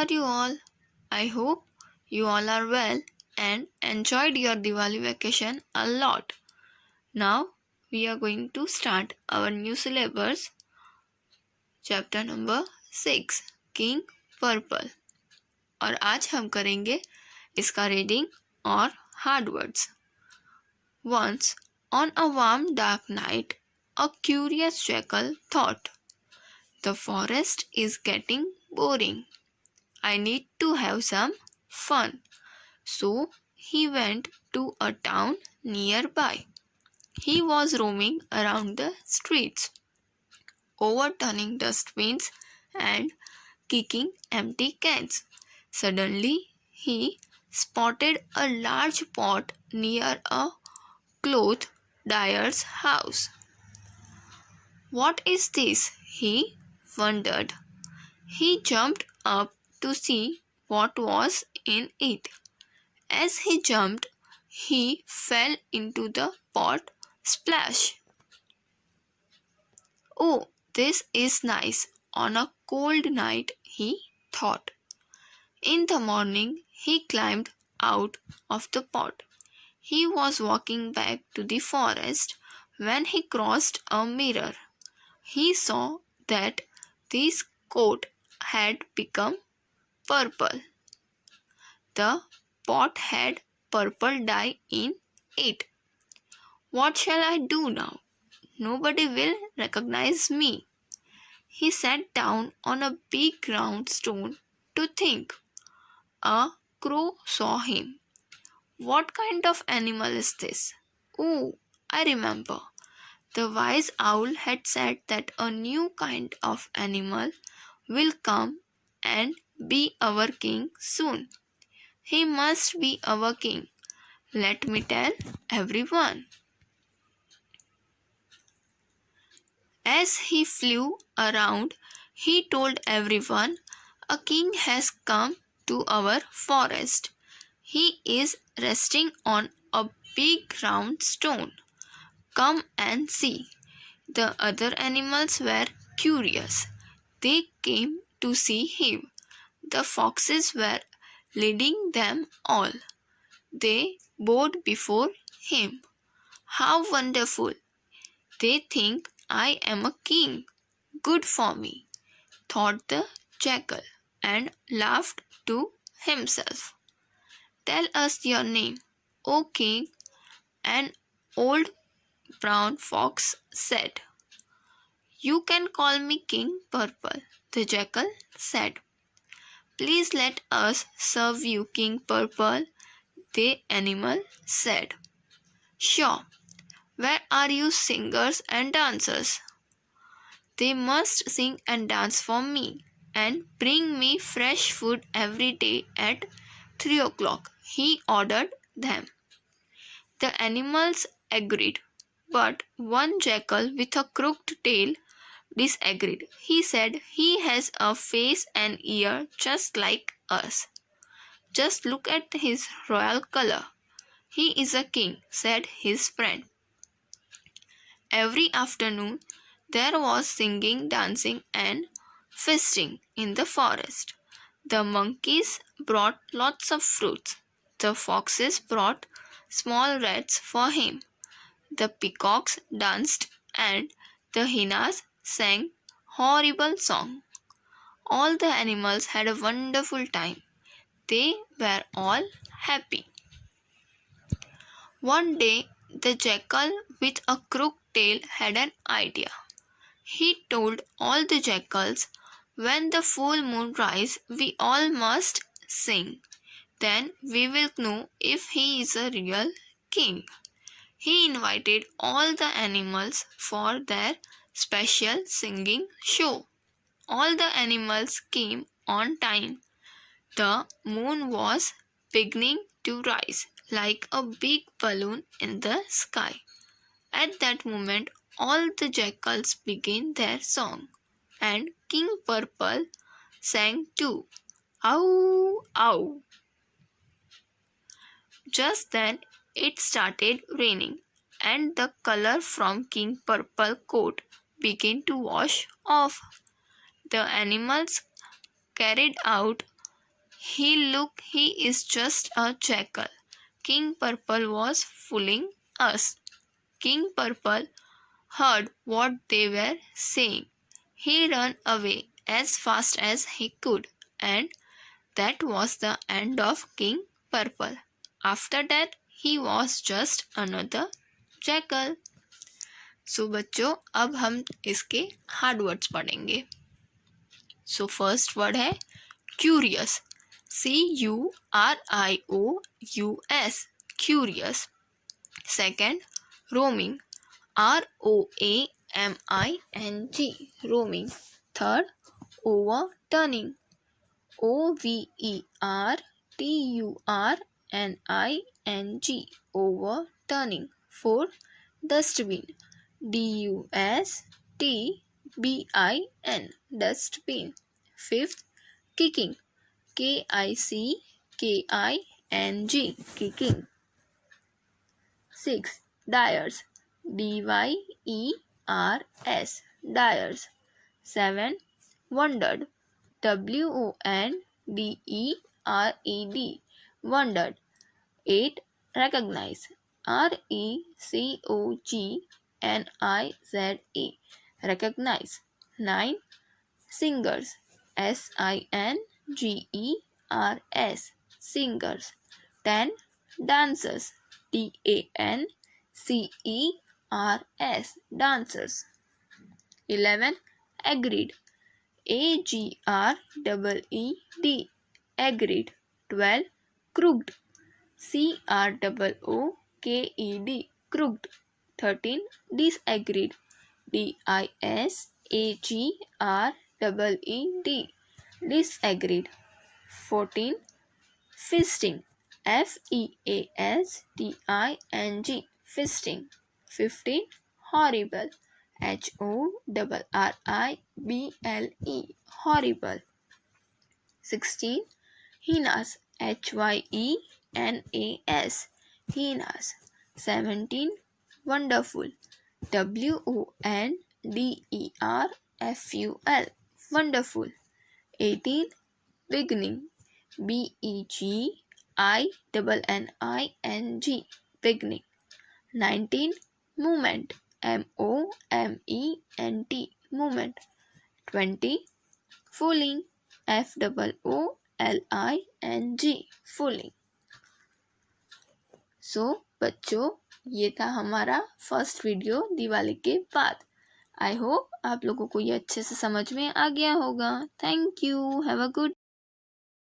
are you all? I hope you all are well and enjoyed your Diwali vacation a lot. Now we are going to start our new syllabus, chapter number 6, King Purple. और आज हम करेंगे इसका reading और hard words. Once, on a warm dark night, a curious jackal thought, "The forest is getting boring. I need to have some fun." So he went to a town nearby. He was roaming around the streets, overturning dustbins and kicking empty cans. Suddenly, he spotted a large pot near a cloth dyer's house. "What is this?" he wondered. He jumped up to see what was in it. As he jumped, he fell into the pot. Splash! "Oh, this is nice on a cold night," he thought. In the morning, he climbed out of the pot. He was walking back to the forest when he crossed a mirror. He saw that this coat had become purple. The pot had purple dye in it. "What shall I do now? Nobody will recognize me." He sat down on a big round stone to think. A crow saw him. "What kind of animal is this? Oh, I remember. The wise owl had said that a new kind of animal will come and be our king soon. He must be our king. Let me tell everyone." As he flew around, he told everyone, "A king has come to our forest. He is resting on a big round stone. Come and see." The other animals were curious. They came to see him. The foxes were leading them all. They bowed before him. "How wonderful! They think I am a king. Good for me," thought the jackal, and laughed to himself. "Tell us your name, O king," an old brown fox said. "You can call me King Purple," the jackal said. "Please let us serve you, King Purple," the animal said. "Sure. Where are your singers and dancers? They must sing and dance for me, and bring me fresh food every day at 3 o'clock," he ordered them. The animals agreed, but one jackal with a crooked tail disagreed. He said, "He has a face and ear just like us. Just look at his royal color." "He is a king," said his friend. Every afternoon there was singing, dancing, and feasting in the forest. The monkeys brought lots of fruits. The foxes brought small rats for him. The peacocks danced, and the hyenas sang horrible songs. All the animals had a wonderful time. They were all happy. One day, the jackal with a crooked tail had an idea. He told all the jackals, "When the full moon rises, we all must sing. Then we will know if he is a real king." He invited all the animals for their special singing show. All the animals came on time. The moon was beginning to rise like a big balloon in the sky. At that moment, all the jackals began their song, and King Purple sang too. "Ow, ow." Just then, it started raining, and the color from King Purple coat began to wash off. The animals carried out he is just a jackal. King Purple was fooling us. King Purple heard what they were saying. He ran away as fast as he could, and that was the end of King Purple. After that, he was just another jackal. So बच्चों, अब हम इसके hard words पढ़ेंगे. So first word है curious. CURIOUS, curious. Second, roaming. ROAMING, roaming. Third, overturning. OVERTURNING, overturning. Fourth, dustbin. DUSTBIN, dustbin. Fifth, kicking. KICKING, kicking. Six, dyers. DYERS, dyers. Seven, wondered. WONDERED, wondered. Eight, recognize. RECOGNIZE, recognize. Nine, singers. SINGERS, singers. 10, dancers. DANCERS, dancers. 11, agreed. AGREED, agreed. 12, crooked. CROOKED, crooked. 13, disagreed. DISAGREED, disagreed. 14, feasting. FEASTING, feasting. 15, horrible. HORRIBLE, horrible. 16, heinous. HYENAS, heinous. 17, wonderful. WONDERFUL, wonderful. 18, beginning. BEGINNING, beginning. 19, movement. MOMENT, movement. 20, fooling. FOOLING, fooling. सो बच्चों, ये था हमारा first video Diwali के बाद. I hope आप लोगों को ये अच्छे से समझ में आ गया होगा. Thank you. Have a good